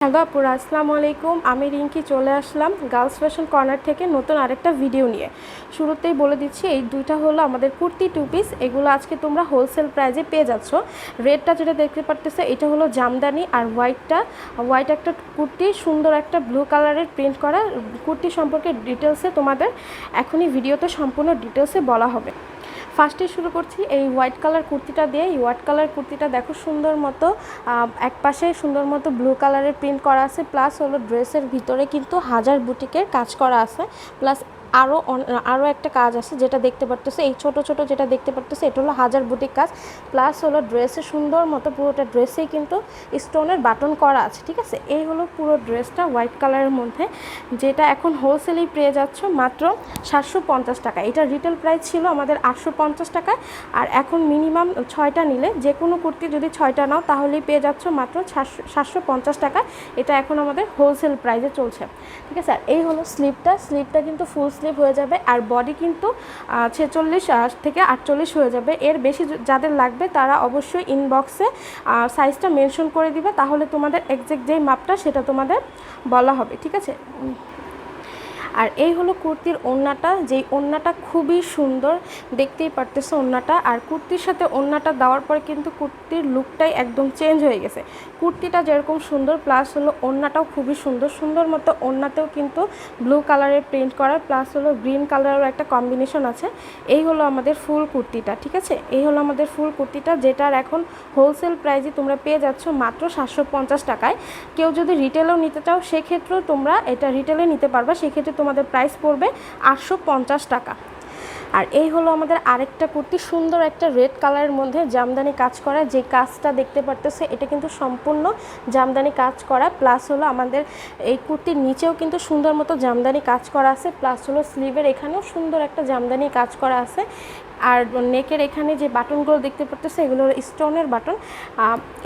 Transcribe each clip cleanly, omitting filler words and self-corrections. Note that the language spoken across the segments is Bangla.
হ্যালো আপুরা, আসসালামু আলাইকুম। আমি রিঙ্কি চলে আসলাম গার্লস ফ্যাশন কর্নার থেকে নতুন আরেকটা ভিডিও নিয়ে। শুরুতেই বলে দিচ্ছি, এই দুইটা হলো আমাদের কুর্তি টু পিস। এগুলো আজকে তোমরা হোলসেল প্রাইজে পেয়ে যাচ্ছ। রেডটা যেটা দেখতে পারতেছে এটা হলো জামদানি, আর হোয়াইট একটা কুর্তি, সুন্দর একটা ব্লু কালারের প্রিন্ট করা কুর্তি সম্পর্কে ডিটেলসে তোমাদের এখনই ভিডিওতে সম্পূর্ণ ডিটেলসে বলা হবে। ফার্স্টে শুরু করছি এই হোয়াইট কালার কুর্তিটা দিয়ে। এই হোয়াইট কালার কুর্তিটা দেখো সুন্দর মতো এক পাশে সুন্দর মতো ব্লু কালারের প্রিন্ট করা আছে, প্লাস হলো ড্রেসের ভিতরে কিন্তু হাজার বুটিকের কাজ করা আছে, প্লাস আরও একটা কাজ আছে যেটা দেখতে পারতেছে, এই ছোট ছোট যেটা দেখতে পারতেছে এটা হলো হাজার বুটিক কাজ, প্লাস হলো ড্রেসে সুন্দর মতো পুরোটা ড্রেসেই কিন্তু স্টোনের বাটন করা আছে। ঠিক আছে, এই হলো পুরো ড্রেসটা হোয়াইট কালারের মধ্যে, যেটা এখন হোলসেলেই পেয়ে যাচ্ছ মাত্র 750 টাকা। এটা রিটেল প্রাইস ছিল আমাদের 850 টাকা, আর এখন মিনিমাম 6টা নিলে, যে কোনো কুর্তি যদি 6টা নাও তাহলেই পেয়ে যাচ্ছ মাত্র 750 টাকা। এটা এখন আমাদের হোলসেল প্রাইসে চলছে। ঠিক আছে, আর এই হলো স্লিপটা কিন্তু ফুল স্লিপ হয়ে যাবে, আর বডি কিন্তু 46 থেকে 48 হয়ে যাবে। এর বেশি যাদের লাগবে তারা অবশ্যই ইনবক্সে সাইজটা মেনশন করে দিবে, তাহলে তোমাদের এক্সাক্ট যেই মাপটা সেটা তোমাদের বলা হবে। ঠিক আছে, আর এই হলো কুর্তির ওড়নাটা, যেই ওড়নাটা খুবই সুন্দর, দেখতেই পারতেছো ওড়নাটা। আর কুর্তির সাথে ওড়নাটা দেওয়ার পর কিন্তু কুর্তির লুকটাই একদম চেঞ্জ হয়ে গেছে। কুর্তিটা যেরকম সুন্দর, প্লাস হলো ওড়নাটাও খুবই সুন্দর মতো। ওড়নাতেও কিন্তু ব্লু কালারের প্রিন্ট করা, প্লাস হলো গ্রিন কালারেরও একটা কম্বিনেশন আছে। এই হলো আমাদের ফুল কুর্তিটা। ঠিক আছে, এই হলো আমাদের ফুল কুর্তিটা, যেটার এখন হোলসেল প্রাইসে তোমরা পেয়ে যাচ্ছ মাত্র 750 টাকায়। কেউ যদি রিটেলেও নিতে চাও সেক্ষেত্রেও তোমরা এটা রিটেলে নিতে পারবা, সেক্ষেত্রে তোমাদের প্রাইস পড়বে 850 টাকা। আর এই হলো আমাদের আরেকটা কুর্তি, সুন্দর একটা রেড কালারের মধ্যে জামদানি কাজ করা। যে কাজটা দেখতে পারতেছে এটা কিন্তু সম্পূর্ণ জামদানি কাজ করা, প্লাস হলো আমাদের এই কুর্তির নিচেও কিন্তু সুন্দর মতো জামদানি কাজ করা আছে, প্লাস হলো স্লিভের এখানেও সুন্দর একটা জামদানি কাজ করা আছে। আর নেকের এখানে যে বাটনগুলো দেখতে পারতেছে এগুলো স্টোনের বাটন।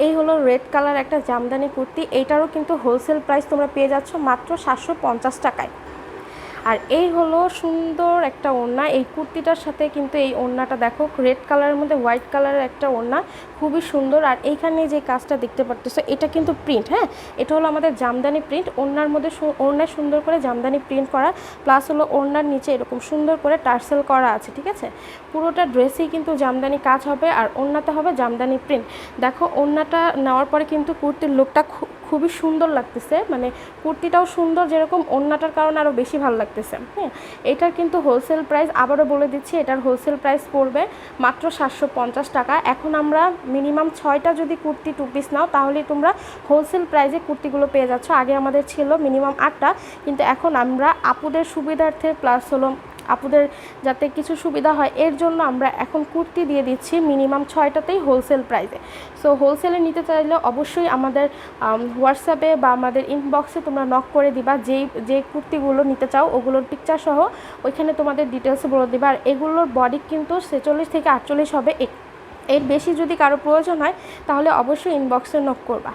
এই হলো রেড কালার একটা জামদানি কুর্তি, এইটারও কিন্তু হোলসেল প্রাইস তোমরা পেয়ে যাচ্ছ মাত্র 750 টাকায়। আর এই হলো সুন্দর একটা ওড়না, এই কুর্তিটার সাথে কিন্তু এই ওড়নাটা দেখো রেড কালারের মধ্যে হোয়াইট কালারের একটা ওড়না, খুবই সুন্দর। আর এইখানে যে কাজটা দেখতে পারতেছো এটা কিন্তু প্রিন্ট, হ্যাঁ এটা হলো আমাদের জামদানি প্রিন্ট। ওড়নার মধ্যে ওড়নায় সুন্দর করে জামদানি প্রিন্ট করা, প্লাস হলো ওড়নার নিচে এরকম সুন্দর করে টার্সেল করা আছে। ঠিক আছে, পুরোটা ড্রেসেই কিন্তু জামদানি কাজ হবে, আর ওড়নাতে হবে জামদানি প্রিন্ট। দেখো ওড়নাটা নেওয়ার পরে কিন্তু কুর্তির লুকটা খুবই সুন্দর লাগতেছে, মানে কুর্তিটাও সুন্দর, যেরকম ওড়নাটার কারণে আরও বেশি ভালো লাগতেছে। হ্যাঁ, এটার কিন্তু হোলসেল প্রাইস আবারও বলে দিচ্ছি, এটার হোলসেল প্রাইস পড়বে মাত্র 750 টাকা। এখন আমরা মিনিমাম 6টা যদি কুর্তি টু পিস নাও তাহলে তোমরা হোলসেল প্রাইসে কুর্তিগুলো পেয়ে যাচ্ছ। আগে আমাদের ছিল মিনিমাম 8টা, কিন্তু এখন আমরা আপুদের সুবিধার্থে, প্লাস হলো আপুদের যাতে কিছু সুবিধা হয় এর জন্য আমরা এখন কুর্তি দিয়ে দিচ্ছি মিনিমাম 6টাতেই হোলসেল প্রাইসে। সো হোলসেলে নিতে চাইলে অবশ্যই আমাদের হোয়াটসঅ্যাপে বা আমাদের ইনবক্সে তোমরা নক করে দিবা, যেই কুর্তিগুলো নিতে চাও ওগুলোর পিকচার সহ ওইখানে তোমাদের ডিটেলসে বলে দিবা। আর এগুলোর বডি কিন্তু 46 থেকে 48 হবে। এর বেশি যদি কারো প্রয়োজন হয় তাহলে অবশ্যই ইনবক্সে নক করবা।